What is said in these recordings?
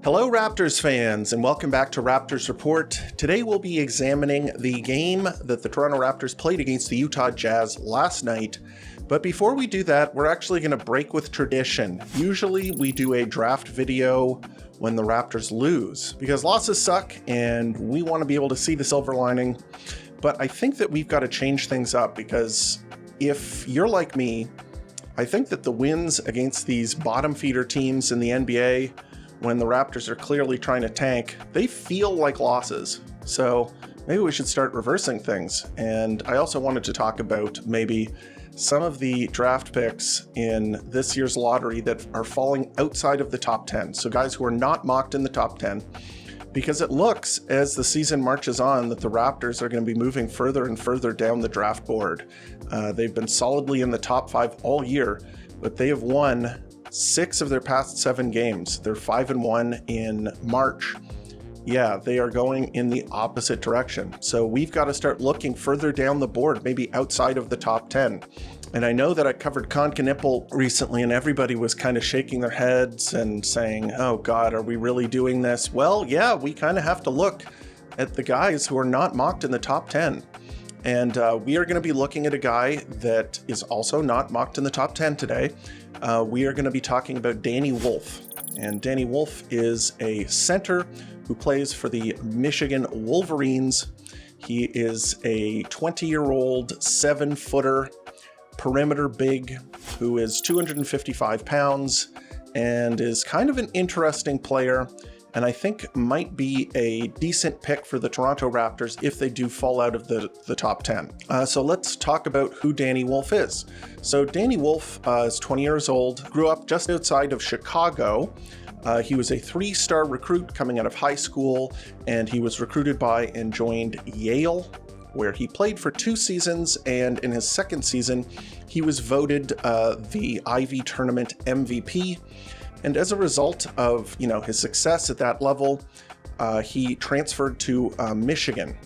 Hello Raptors fans, and welcome back to Raptors Report. Today we'll be examining the game that the Toronto Raptors played against the Utah Jazz last night. But before we do that, we're actually going to break with tradition. Usually we do a draft video when the Raptors lose, because losses suck and we want to be able to see the silver lining. But I think that we've got to change things up, because if you're like me, I think that the wins against these bottom feeder teams in the NBA, when the Raptors are clearly trying to tank, they feel like losses. So maybe we should start reversing things. And I also wanted to talk about maybe some of the draft picks in this year's lottery that are falling outside of the top 10. So guys who are not mocked in the top 10, because it looks as the season marches on that the Raptors are going to be moving further and further down the draft board. They've been solidly in the top 5 all year, but they have won 6 of their past 7 games. They're 5-1 in March. Yeah, they are going in the opposite direction. So we've got to start looking further down the board, maybe outside of the top 10. And I know that I covered Conca recently and everybody was kind of shaking their heads and saying, oh God, are we really doing this? Well, yeah, we kind of have to look at the guys who are not mocked in the top 10. And we are going to be looking at a guy that is also not mocked in the top 10 today. We are going to be talking about Danny Wolf. And Danny Wolf is a center who plays for the Michigan Wolverines. He is a 20-year-old 7-footer perimeter big who is 255 pounds and is kind of an interesting player, and I think might be a decent pick for the Toronto Raptors if they do fall out of the top 10. So let's talk about who Danny Wolf is. So Danny Wolf is 20 years old, grew up just outside of Chicago. He was a 3-star recruit coming out of high school, and he was recruited by and joined Yale, where he played for 2 seasons, and in his second season, he was voted the Ivy Tournament MVP. And as a result of, his success at that level, he transferred to Michigan,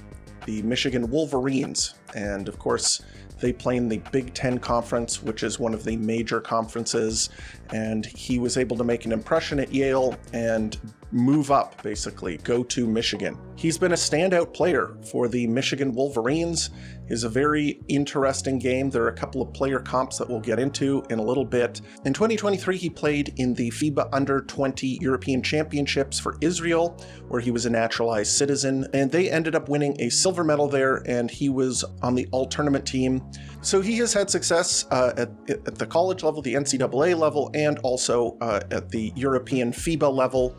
the Michigan Wolverines. And of course, they play in the Big Ten Conference, which is one of the major conferences. And he was able to make an impression at Yale and move up, basically, go to Michigan. He's been a standout player for the Michigan Wolverines. It's a very interesting game. There are a couple of player comps that we'll get into in a little bit. In 2023, he played in the FIBA Under-20 European Championships for Israel, where he was a naturalized citizen, and they ended up winning a silver medal there, and he was on the all-tournament team. So he has had success at the college level, the NCAA level, and also at the European FIBA level.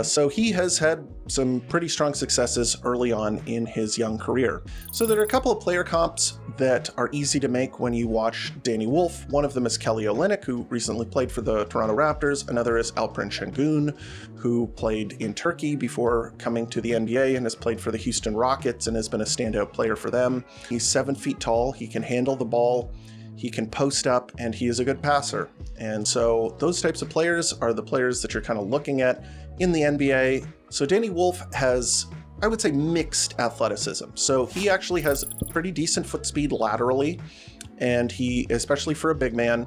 So he has had some pretty strong successes early on in his young career. So there are a couple of player comps that are easy to make when you watch Danny Wolf. One of them is Kelly Olynyk, who recently played for the Toronto Raptors. Another is Alperen Şengün, who played in Turkey before coming to the NBA and has played for the Houston Rockets and has been a standout player for them. He's 7 feet tall, he can handle the ball, he can post up, and he is a good passer. And so those types of players are the players that you're kind of looking at in the NBA. So Danny Wolf has, I would say, mixed athleticism. So he actually has pretty decent foot speed laterally, and he, especially for a big man,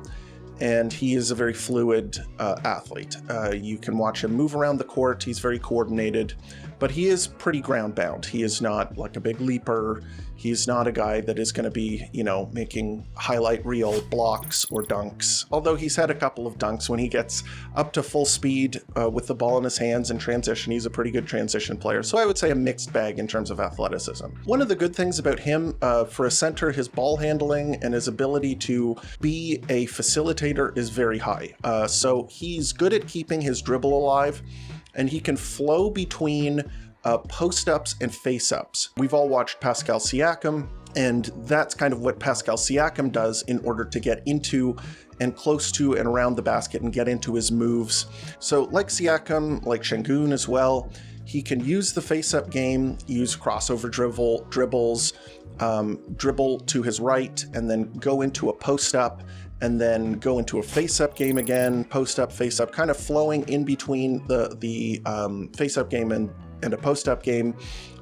and he is a very fluid athlete. You can watch him move around the court. He's very coordinated, but he is pretty ground bound. He is not like a big leaper. He's not a guy that is going to be, making highlight reel blocks or dunks, although he's had a couple of dunks when he gets up to full speed with the ball in his hands in transition. He's a pretty good transition player. So I would say a mixed bag in terms of athleticism. One of the good things about him for a center, his ball handling and his ability to be a facilitator is very high. So he's good at keeping his dribble alive, and he can flow between post-ups and face-ups. We've all watched Pascal Siakam, and that's kind of what Pascal Siakam does in order to get into and close to and around the basket and get into his moves. So like Siakam, like Şengün as well, he can use the face-up game, use crossover dribbles, dribble to his right, and then go into a post-up, and then go into a face-up game again, post-up, face-up, kind of flowing in between the face-up game and a post-up game.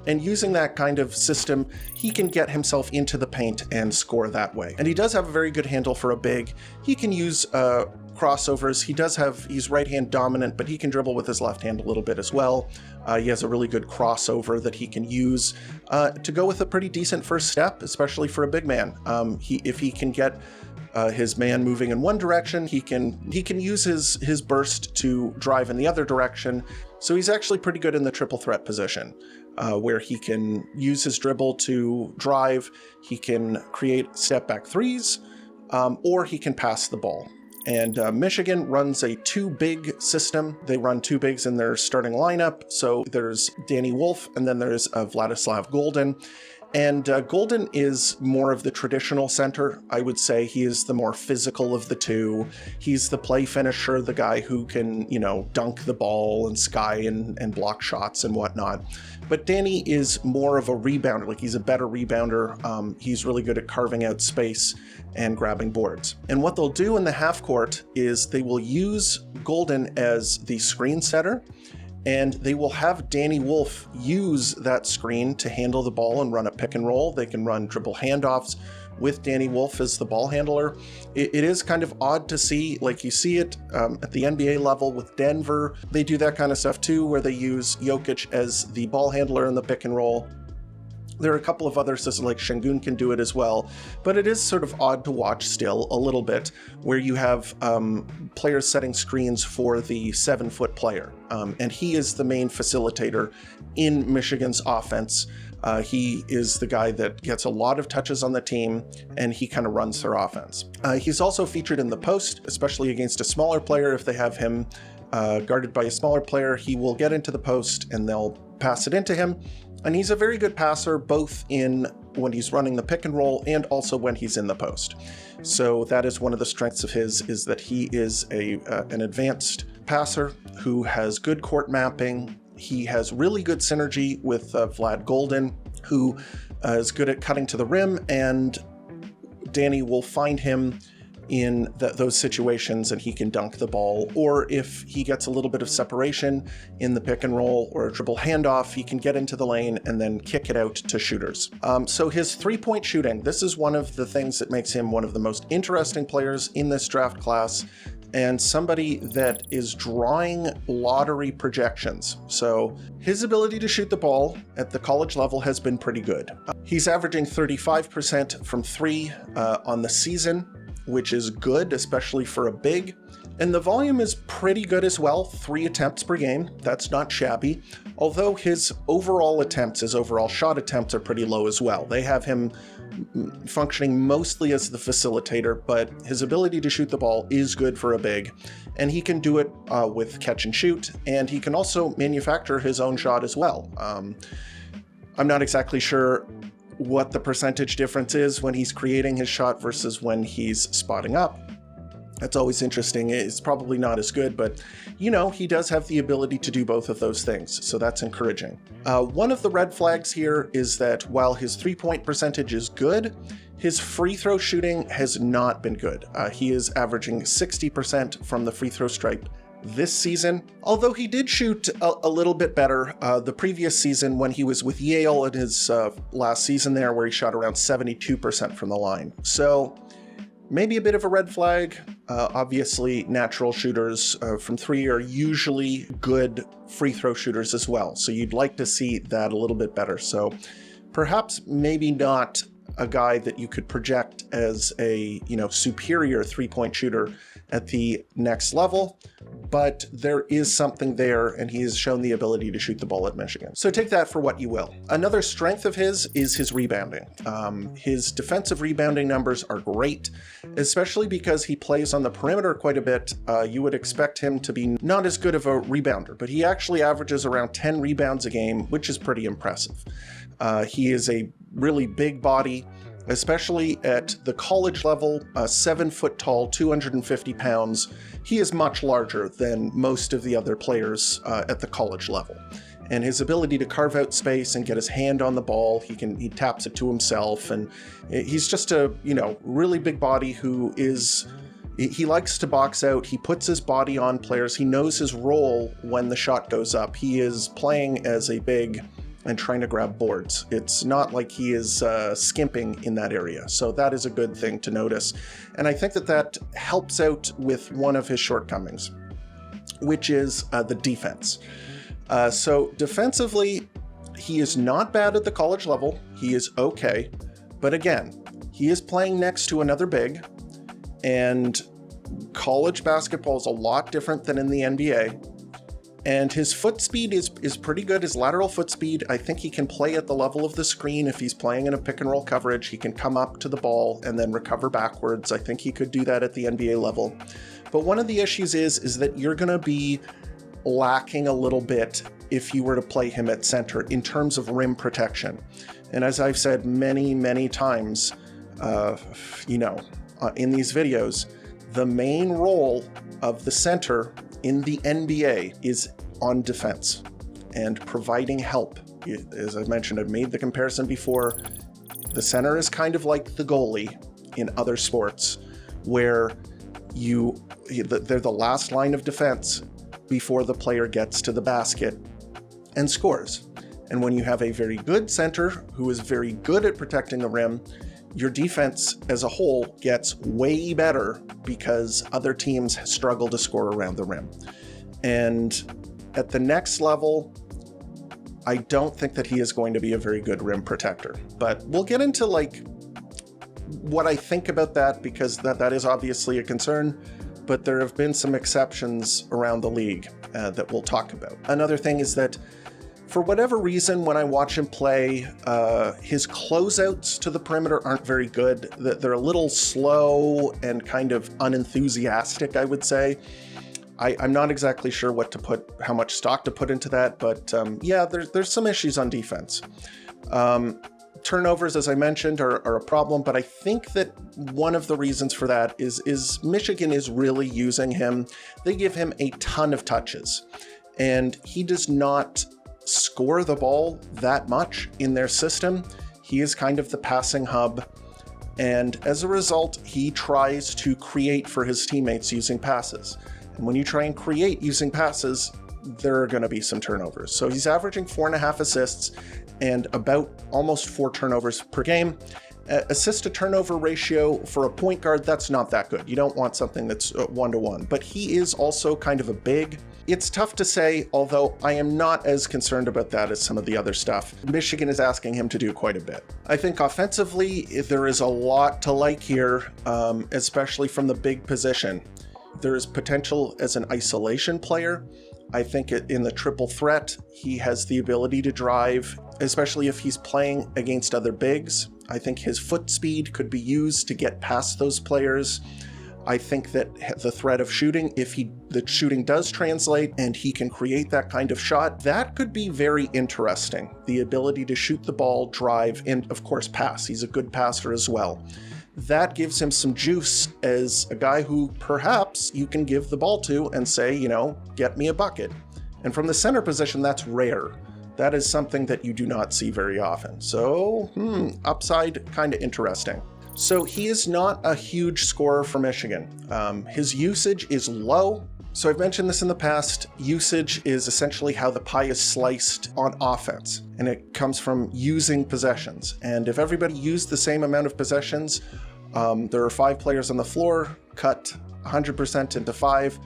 And using that kind of system, he can get himself into the paint and score that way. And he does have a very good handle for a big. He can use crossovers. He's right hand dominant, but he can dribble with his left hand a little bit as well. He has a really good crossover that he can use to go with a pretty decent first step, especially for a big man. If he can get his man moving in one direction, he can use his burst to drive in the other direction. So he's actually pretty good in the triple threat position, where he can use his dribble to drive, he can create step back threes, or he can pass the ball. And Michigan runs a two big system. They run two bigs in their starting lineup. So there's Danny Wolf, and then there's Vladislav Golden. And Golden is more of the traditional center. I would say he is the more physical of the two. He's the play finisher, the guy who can, dunk the ball and sky and block shots and whatnot. But Danny is more of a rebounder. Like, he's a better rebounder. He's really good at carving out space and grabbing boards. And what they'll do in the half court is they will use Golden as the screen setter, and they will have Danny Wolf use that screen to handle the ball and run a pick and roll. They can run dribble handoffs with Danny Wolf as the ball handler. It is kind of odd to see, like you see it at the NBA level with Denver. They do that kind of stuff too, where they use Jokic as the ball handler in the pick and roll. There are a couple of other systems, like Şengün can do it as well, but it is sort of odd to watch still a little bit, where you have players setting screens for the 7-foot player, and he is the main facilitator in Michigan's offense. He is the guy that gets a lot of touches on the team, and he kind of runs their offense. He's also featured in the post, especially against a smaller player. If they have him guarded by a smaller player, he will get into the post and they'll pass it into him. And he's a very good passer, both in when he's running the pick and roll and also when he's in the post. So that is one of the strengths of his, is that he is an advanced passer who has good court mapping. He has really good synergy with Vlad Golden, who is good at cutting to the rim, and Danny will find him in those situations and he can dunk the ball. Or if he gets a little bit of separation in the pick and roll or a dribble handoff, he can get into the lane and then kick it out to shooters. So his three-point shooting, this is one of the things that makes him one of the most interesting players in this draft class, and somebody that is drawing lottery projections. So his ability to shoot the ball at the college level has been pretty good. He's averaging 35% from three on the season, which is good, especially for a big. And the volume is pretty good as well, 3 attempts per game. That's not shabby. Although his overall attempts, his overall shot attempts are pretty low as well. They have him functioning mostly as the facilitator, but his ability to shoot the ball is good for a big. And he can do it with catch and shoot, and he can also manufacture his own shot as well. I'm not exactly sure what the percentage difference is when he's creating his shot versus when he's spotting up. That's always interesting. It's probably not as good, but he does have the ability to do both of those things, so that's encouraging. One of the red flags here is that while his three-point percentage is good, his free throw shooting has not been good. He is averaging 60% from the free throw stripe this season, although he did shoot a little bit better the previous season when he was with Yale in his last season there, where he shot around 72% from the line. So maybe a bit of a red flag. Obviously, natural shooters from three are usually good free throw shooters as well, so you'd like to see that a little bit better. So perhaps maybe not a guy that you could project as a superior three-point shooter at the next level, but there is something there, and he has shown the ability to shoot the ball at Michigan. So take that for what you will. Another strength of his is his rebounding. His defensive rebounding numbers are great, especially because he plays on the perimeter quite a bit. You would expect him to be not as good of a rebounder, but he actually averages around 10 rebounds a game, which is pretty impressive. He is a really big body, especially at the college level, 7 foot tall, 250 pounds. He is much larger than most of the other players at the college level. And his ability to carve out space and get his hand on the ball, he taps it to himself, and he's just a really big body who he likes to box out. He puts his body on players. He knows his role when the shot goes up. He is playing as a big and trying to grab boards. It's not like he is skimping in that area. So that is a good thing to notice. And I think that that helps out with one of his shortcomings, which is the defense. So defensively, he is not bad at the college level. He is okay. But again, he is playing next to another big, and college basketball is a lot different than in the NBA. And his foot speed is pretty good. His lateral foot speed, I think he can play at the level of the screen. If he's playing in a pick and roll coverage, he can come up to the ball and then recover backwards. I think he could do that at the NBA level. But one of the issues is that you're going to be lacking a little bit if you were to play him at center in terms of rim protection. And as I've said many, many times, in these videos, the main role of the center in the NBA is on defense and providing help. As I mentioned, I've made the comparison before. The center is kind of like the goalie in other sports, where they're the last line of defense before the player gets to the basket and scores. And when you have a very good center who is very good at protecting the rim, your defense as a whole gets way better because other teams struggle to score around the rim. And at the next level, I don't think that he is going to be a very good rim protector. But we'll get into what I think about that, because that is obviously a concern. But there have been some exceptions around the league that we'll talk about. Another thing is that for whatever reason, when I watch him play, his closeouts to the perimeter aren't very good. They're a little slow and kind of unenthusiastic, I would say. I'm not exactly sure how much stock to put into that, but yeah, there's some issues on defense. Turnovers, as I mentioned, are a problem, but I think that one of the reasons for that is Michigan is really using him. They give him a ton of touches, and he does not score the ball that much in their system. He is kind of the passing hub, and as a result, he tries to create for his teammates using passes. And when you try and create using passes, there are going to be some turnovers. So he's averaging 4.5 assists and about almost 4 turnovers per game. Assist to turnover ratio for a point guard, that's not that good. You don't want something that's 1-to-1, but he is also kind of a big. It's tough to say, although I am not as concerned about that as some of the other stuff. Michigan is asking him to do quite a bit. I think offensively, there is a lot to like here, especially from the big position. There is potential as an isolation player. I think in the triple threat, he has the ability to drive, especially if he's playing against other bigs. I think his foot speed could be used to get past those players. I think that the threat of shooting, if the shooting does translate and he can create that kind of shot, that could be very interesting. The ability to shoot the ball, drive, and of course pass. He's a good passer as well. That gives him some juice as a guy who perhaps you can give the ball to and say, get me a bucket. And from the center position, that's rare. That is something that you do not see very often. So, upside, kind of interesting. So he is not a huge scorer for Michigan. His usage is low. So I've mentioned this in the past. Usage is essentially how the pie is sliced on offense, and it comes from using possessions. And if everybody used the same amount of possessions, there are 5 players on the floor, cut 100% into 5,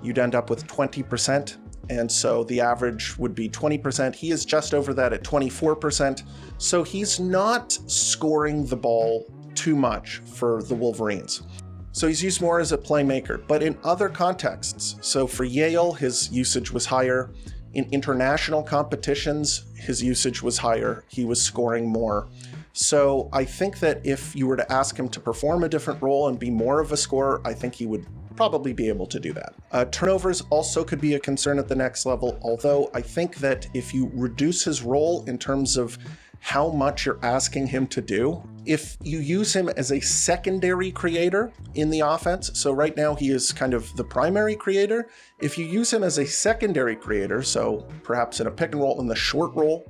you'd end up with 20%. And so the average would be 20%. He is just over that at 24%. So he's not scoring the ball too much for the Wolverines. So he's used more as a playmaker, but in other contexts. So for Yale, his usage was higher. In international competitions, his usage was higher. He was scoring more. So I think that if you were to ask him to perform a different role and be more of a scorer, I think he would probably be able to do that. Turnovers also could be a concern at the next level, although I think that if you reduce his role in terms of how much you're asking him to do, if you use him as a secondary creator in the offense, so right now he is kind of the primary creator, if you use him as a secondary creator, so perhaps in a pick and roll in the short roll,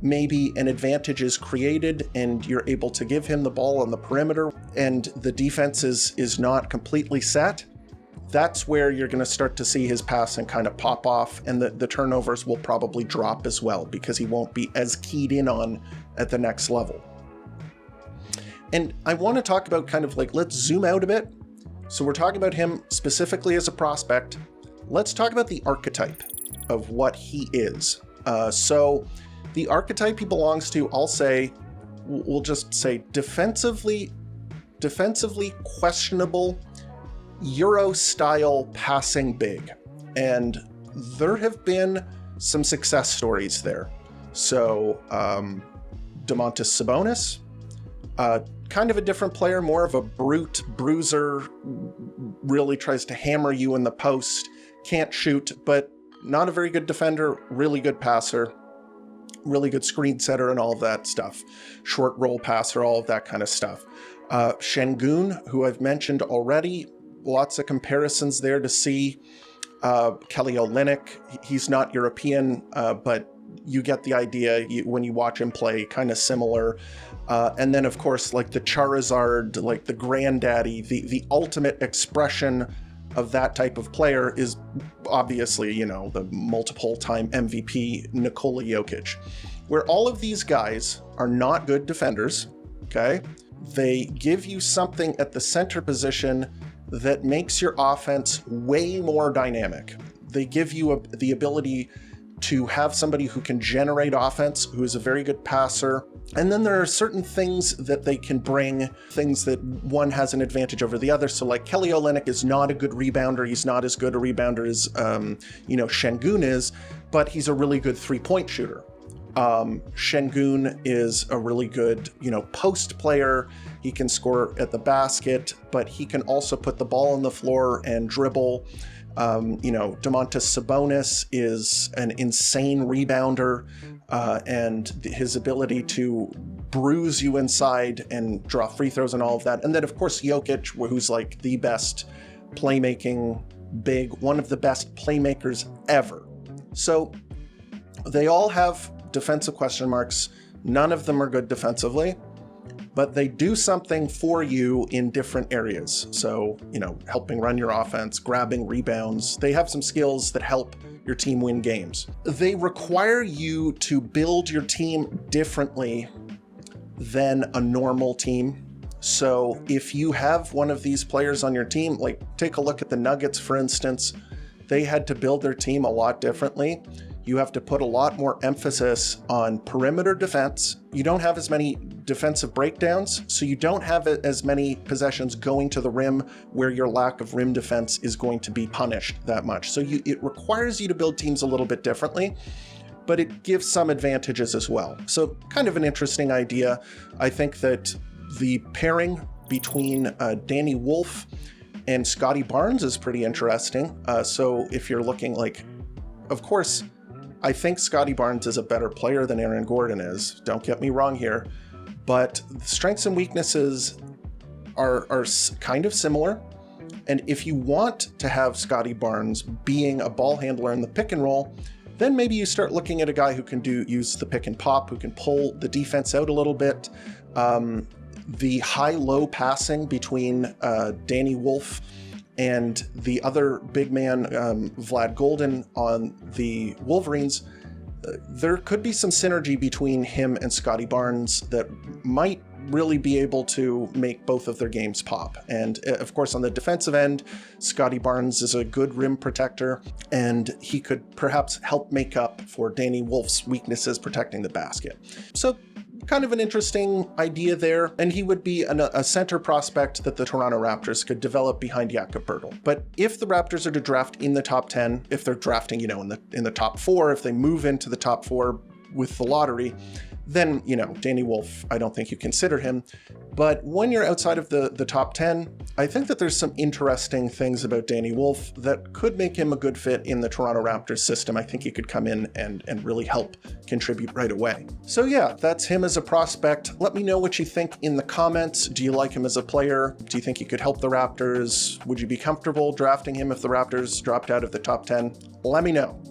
maybe an advantage is created and you're able to give him the ball on the perimeter and the defense is not completely set, that's where you're going to start to see his passing kind of pop off, and the turnovers will probably drop as well because he won't be as keyed in on at the next level. And I want to talk about kind of like, let's zoom out a bit. So we're talking about him specifically as a prospect. Let's talk about the archetype of what he is. So the archetype he belongs to, we'll just say defensively questionable Euro-style passing big. And there have been some success stories there. So Domantas Sabonis, kind of a different player, more of a brute bruiser, really tries to hammer you in the post, can't shoot, but not a very good defender, really good passer, really good screen setter and all of that stuff. Short roll passer, all of that kind of stuff. Şengün, who I've mentioned already, lots of comparisons there to see. Kelly Olynyk, he's not European, but you get the idea when you watch him play, kind of similar. And then, of course, like the Charizard, like the granddaddy, the ultimate expression of that type of player is obviously, the multiple-time MVP Nikola Jokic, where all of these guys are not good defenders, okay? They give you something at the center position that makes your offense way more dynamic. They give you the ability to have somebody who can generate offense, who is a very good passer. And then there are certain things that they can bring, things that one has an advantage over the other. So like Kelly Olynyk is not a good rebounder. He's not as good a rebounder as, Şengün is, but he's a really good three-point shooter. Şengün is a really good, post player. He can score at the basket, but he can also put the ball on the floor and dribble. Domantas Sabonis is an insane rebounder, and his ability to bruise you inside and draw free throws and all of that. And then, of course, Jokic, who's like the best playmaking big, one of the best playmakers ever. So they all have defensive question marks. None of them are good defensively, but they do something for you in different areas. So, helping run your offense, grabbing rebounds. They have some skills that help your team win games. They require you to build your team differently than a normal team. So if you have one of these players on your team, like take a look at the Nuggets, for instance, they had to build their team a lot differently. You have to put a lot more emphasis on perimeter defense. You don't have as many defensive breakdowns, so you don't have as many possessions going to the rim where your lack of rim defense is going to be punished that much. So it requires you to build teams a little bit differently, but it gives some advantages as well. So kind of an interesting idea. I think that the pairing between Danny Wolf and Scottie Barnes is pretty interesting. So if you're looking of course, I think Scottie Barnes is a better player than Aaron Gordon is. Don't get me wrong here. But strengths and weaknesses are kind of similar. And if you want to have Scottie Barnes being a ball handler in the pick and roll, then maybe you start looking at a guy who can use the pick and pop, who can pull the defense out a little bit. The high-low passing between Danny Wolf and the other big man, Vlad Golden, on the Wolverines, there could be some synergy between him and Scottie Barnes that might really be able to make both of their games pop. And of course, on the defensive end, Scottie Barnes is a good rim protector, and he could perhaps help make up for Danny Wolf's weaknesses protecting the basket. So kind of an interesting idea there, and he would be a center prospect that the Toronto Raptors could develop behind Jakob Poeltl. But if the Raptors are to draft in the top 10, if they're drafting, in the top 4, if they move into the top 4 with the lottery, then, Danny Wolf, I don't think you consider him. But when you're outside of the top 10, I think that there's some interesting things about Danny Wolf that could make him a good fit in the Toronto Raptors system. I think he could come in and really help contribute right away. So yeah, that's him as a prospect. Let me know what you think in the comments. Do you like him as a player? Do you think he could help the Raptors? Would you be comfortable drafting him if the Raptors dropped out of the top 10? Let me know.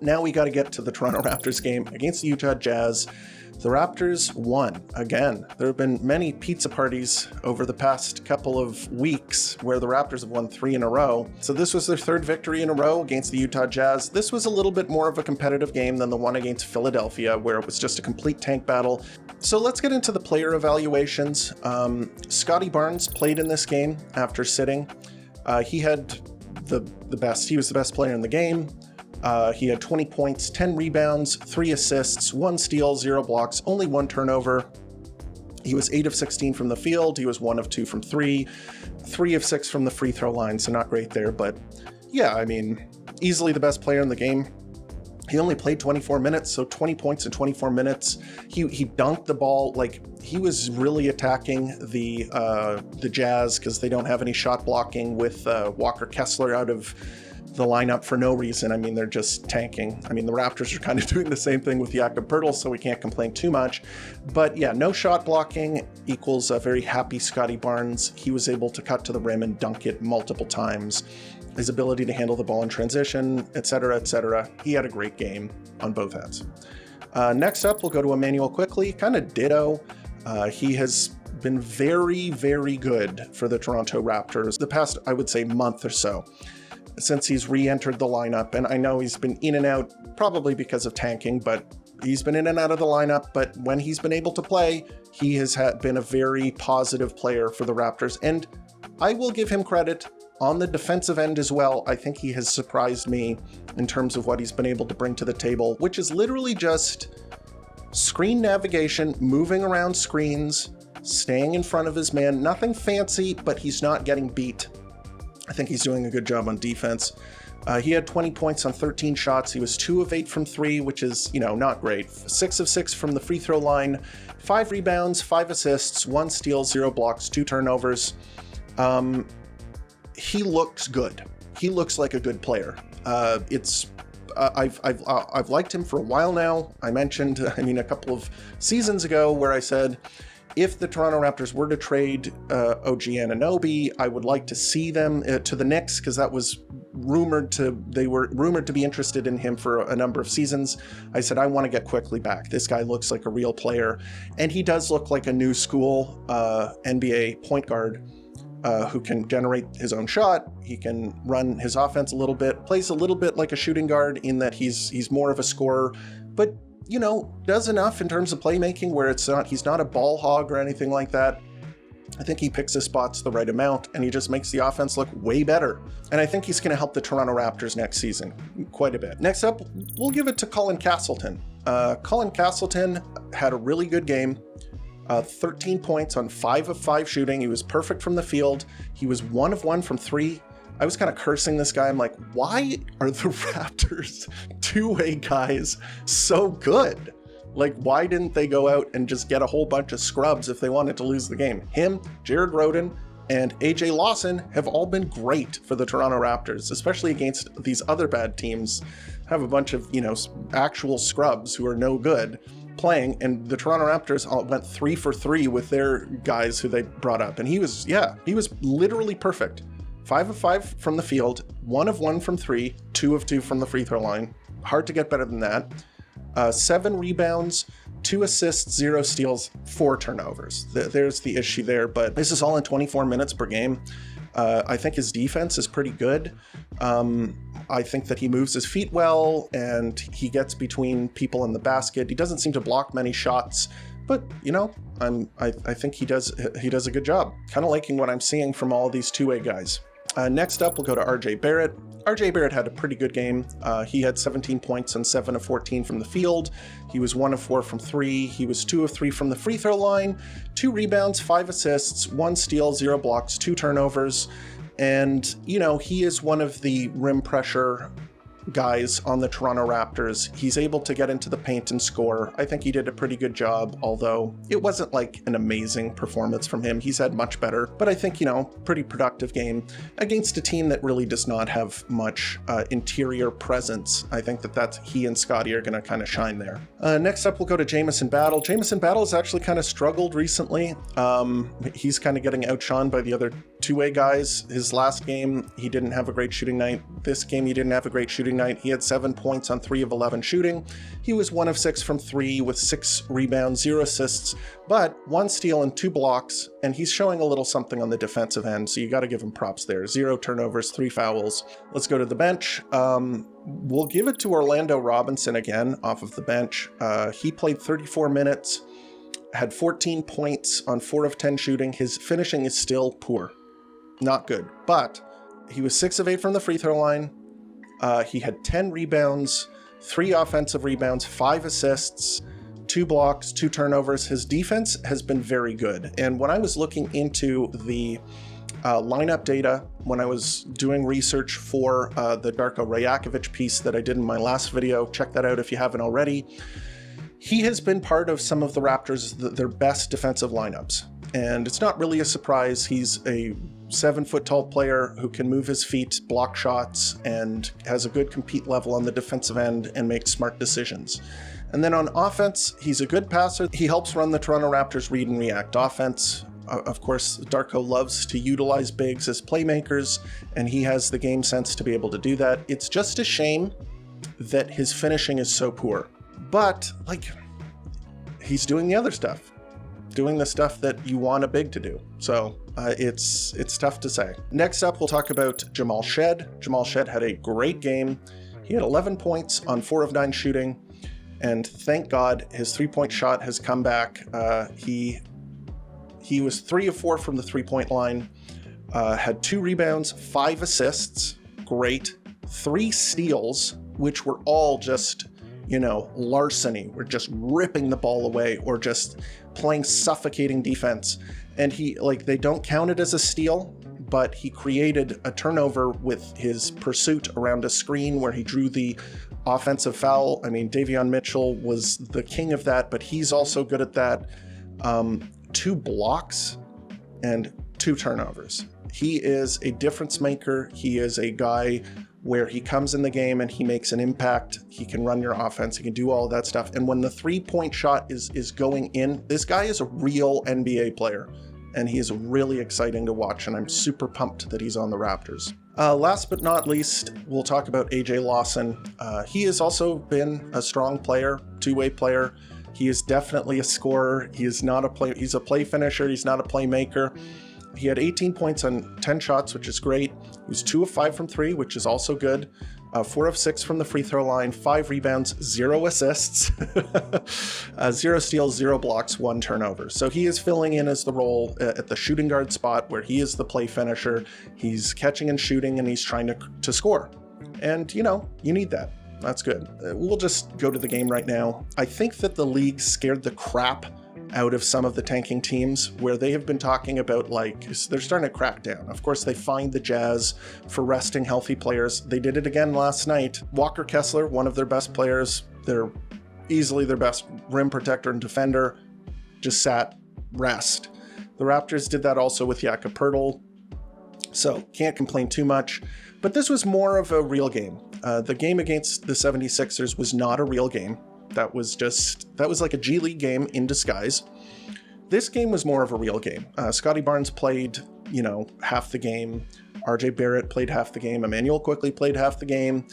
Now we got to get to the Toronto Raptors game against the Utah Jazz. The Raptors won again. There have been many pizza parties over the past couple of weeks where the Raptors have won 3 in a row. So this was their 3rd victory in a row against the Utah Jazz. This was a little bit more of a competitive game than the one against Philadelphia, where it was just a complete tank battle. So let's get into the player evaluations. Scottie Barnes played in this game after sitting. He had the best. He was the best player in the game. He had 20 points, 10 rebounds, 3 assists, 1 steal, 0 blocks, only 1 turnover. He was 8 of 16 from the field. He was 1 of 2 from 3, 3 of 6 from the free throw line. So not great there, but yeah, I mean, easily the best player in the game. He only played 24 minutes, so 20 points in 24 minutes. He dunked the ball. Like, he was really attacking the Jazz because they don't have any shot blocking with Walker Kessler out of the lineup for no reason. I mean, they're just tanking. I mean, the Raptors are kind of doing the same thing with Jakob Poeltl, so we can't complain too much. But yeah, no shot blocking equals a very happy Scottie Barnes. He was able to cut to the rim and dunk it multiple times. His ability to handle the ball in transition, etc., etc. He had a great game on both ends. Next up, we'll go to Emmanuel Quickley, kind of ditto. He has been very, very good for the Toronto Raptors the past, I would say, month or so, since he's re-entered the lineup. And I know he's been in and out, probably because of tanking, but he's been in and out of the lineup. But when he's been able to play, he has been a very positive player for the Raptors. And I will give him credit on the defensive end as well. I think he has surprised me in terms of what he's been able to bring to the table, which is literally just screen navigation, moving around screens, staying in front of his man. Nothing fancy, but he's not getting beat. I think he's doing a good job on defense. He had 20 points on 13 shots. He was 2 of 8 from 3, which is, not great. 6 of 6 from the free throw line, 5 rebounds, 5 assists, 1 steal, 0 blocks, 2 turnovers. He looks good. He looks like a good player. I've liked him for a while now. I mentioned, a couple of seasons ago where I said, if the Toronto Raptors were to trade OG Anunoby, I would like to see them to the Knicks, because that was they were rumored to be interested in him for a number of seasons. I said, I want to get Quickley back. This guy looks like a real player, and he does look like a new school NBA point guard who can generate his own shot. He can run his offense a little bit, plays a little bit like a shooting guard in that he's more of a scorer, but does enough in terms of playmaking where he's not a ball hog or anything like that. I think he picks his spots the right amount, and he just makes the offense look way better. And I think he's going to help the Toronto Raptors next season quite a bit. Next up, we'll give it to Colin Castleton. Colin Castleton had a really good game. 13 points on 5 of 5 shooting. He was perfect from the field. He was 1 of 1 from 3. I was kind of cursing this guy. I'm like, why are the Raptors two-way guys so good? Like, why didn't they go out and just get a whole bunch of scrubs if they wanted to lose the game? Him, Jared Rhoden, and AJ Lawson have all been great for the Toronto Raptors, especially against these other bad teams. Have a bunch of, actual scrubs who are no good playing, and the Toronto Raptors went 3 for 3 with their guys who they brought up. And he was literally perfect. 5 of 5 from the field, 1 of 1 from 3, 2 of 2 from the free throw line. Hard to get better than that. 7 rebounds, 2 assists, 0 steals, 4 turnovers. There's the issue there, but this is all in 24 minutes per game. I think his defense is pretty good. I think that he moves his feet well, and he gets between people in the basket. He doesn't seem to block many shots, but I think he does a good job. Kind of liking what I'm seeing from all these two-way guys. Next up, we'll go to RJ Barrett. RJ Barrett had a pretty good game. He had 17 points and 7 of 14 from the field. He was 1 of 4 from 3. He was 2 of 3 from the free throw line, 2 rebounds, 5 assists, 1 steal, 0 blocks, 2 turnovers. And, he is one of the rim pressure guys on the Toronto Raptors. He's able to get into the paint and score. I think he did a pretty good job, although it wasn't like an amazing performance from him. He's had much better, but I think, pretty productive game against a team that really does not have much interior presence. I think that's he and Scottie are going to kind of shine there. Next up, we'll go to Jamison Battle. Jamison Battle has actually kind of struggled recently. He's kind of getting outshone by the other two-way guys. His last game, he didn't have a great shooting night. This game, he didn't have a great shooting night. He had 7 points on 3 of 11 shooting. He was 1 of 6 from 3 with 6 rebounds, 0 assists, but 1 steal and 2 blocks, and he's showing a little something on the defensive end, so you got to give him props there. 0 turnovers, 3 fouls. Let's go to the bench. We'll give it to Orlando Robinson again off of the bench. He played 34 minutes, had 14 points on 4 of 10 shooting. His finishing is still poor. Not good, but he was 6 of 8 from the free throw line. He had 10 rebounds, 3 offensive rebounds, 5 assists, 2 blocks, 2 turnovers. His defense has been very good. And when I was looking into the lineup data, when I was doing research for the Darko Rajakovic piece that I did in my last video, check that out if you haven't already. He has been part of some of the Raptors, their best defensive lineups. And it's not really a surprise. He's a 7-foot-tall player who can move his feet, block shots, and has a good compete level on the defensive end and makes smart decisions. And then on offense, he's a good passer. He helps run the Toronto Raptors read and react offense. Of course, Darko loves to utilize bigs as playmakers, and he has the game sense to be able to do that. It's just a shame that his finishing is so poor. But, like, he's doing the other stuff. Doing the stuff that you want a big to do. So it's tough to say. Next up, we'll talk about Jamal Shead. Jamal Shead had a great game. He had 11 points on 4 of 9 shooting, and thank God his 3-point shot has come back. He was 3 of 4 from the 3-point line, had 2 rebounds, 5 assists, great, 3 steals, which were all just, larceny. We're just ripping the ball away or just playing suffocating defense. And they don't count it as a steal, but he created a turnover with his pursuit around a screen where he drew the offensive foul. I mean, Davion Mitchell was the king of that, but he's also good at that. 2 blocks and 2 turnovers. He is a difference maker. He is a guy where he comes in the game and he makes an impact. He can run your offense. He can do all of that stuff. And when the 3-point shot is going in, this guy is a real NBA player, and he is really exciting to watch. And I'm super pumped that he's on the Raptors. Last but not least, we'll talk about AJ Lawson. He has also been a strong player, 2-way player. He is definitely a scorer. He is not a play. He's a play finisher. He's not a playmaker. He had 18 points on 10 shots, which is great. He was 2 of 5 from 3, which is also good. 4 of 6 from the free throw line, 5 rebounds, 0 assists, 0 steals, 0 blocks, 1 turnover. So he is filling in as the role at the shooting guard spot where he is the play finisher. He's catching and shooting, and he's trying to score. And, you need that. That's good. We'll just go to the game right now. I think that the league scared the crap out of some of the tanking teams where they have been talking about, they're starting to crack down. Of course, they fined the Jazz for resting healthy players. They did it again last night. Walker Kessler, one of their best players, they're easily their best rim protector and defender, just sat rest. The Raptors did that also with Jakob Poeltl, so can't complain too much. But this was more of a real game. The game against the 76ers was not a real game. That was like a G League game in disguise. This game was more of a real game. Scotty Barnes played, half the game. RJ Barrett played half the game. Emmanuel Quickley played half the game.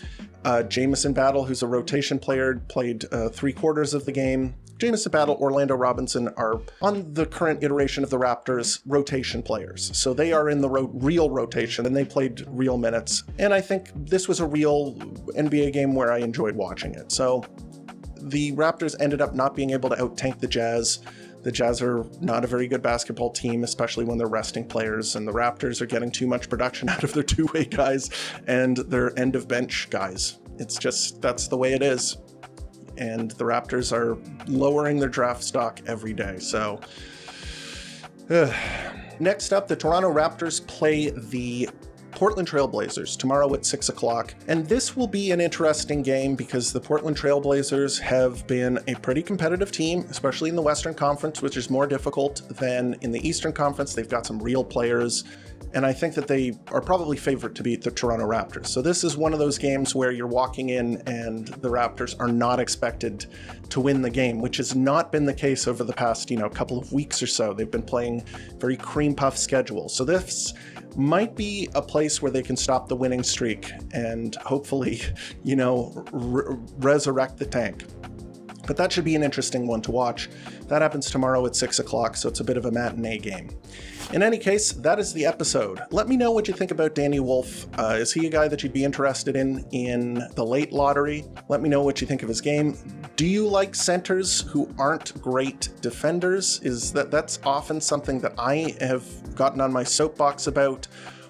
Jamison Battle, who's a rotation player, played 3/4 of the game. Jamison Battle, Orlando Robinson are on the current iteration of the Raptors rotation players. So they are in the real rotation, and they played real minutes. And I think this was a real NBA game where I enjoyed watching it. So the Raptors ended up not being able to out-tank the Jazz. The Jazz are not a very good basketball team, especially when they're resting players, and the Raptors are getting too much production out of their 2-way guys and their end-of-bench guys. It's just, that's the way it is. And the Raptors are lowering their draft stock every day, so... Next up, the Toronto Raptors play the Portland Trail Blazers tomorrow at 6 o'clock. And this will be an interesting game because the Portland Trail Blazers have been a pretty competitive team, especially in the Western Conference, which is more difficult than in the Eastern Conference. They've got some real players, and I think that they are probably favored to beat the Toronto Raptors. So this is one of those games where you're walking in and the Raptors are not expected to win the game, which has not been the case over the past, couple of weeks or so. They've been playing very cream puff schedules. So this might be a place where they can stop the winning streak and hopefully, resurrect the tank. But that should be an interesting one to watch. That happens tomorrow at 6 o'clock, so it's a bit of a matinee game. In any case, that is the episode. Let me know what you think about Danny Wolf. Is he a guy that you'd be interested in the late lottery? Let me know what you think of his game. Do you like centers who aren't great defenders? That's often something that I have gotten on my soapbox about.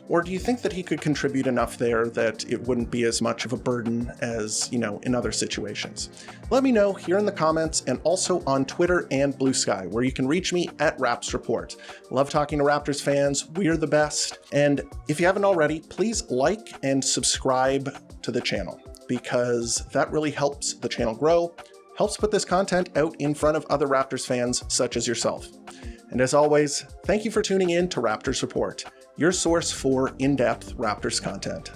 Or do you think that he could contribute enough there that it wouldn't be as much of a burden as, in other situations? Let me know here in the comments and also on Twitter and Blue Sky, where you can reach me at Raps Report. Love talking to Raptors fans. We're the best. And if you haven't already, please like and subscribe to the channel, because that really helps the channel grow, helps put this content out in front of other Raptors fans such as yourself. And as always, thank you for tuning in to Raptors Report, your source for in-depth Raptors content.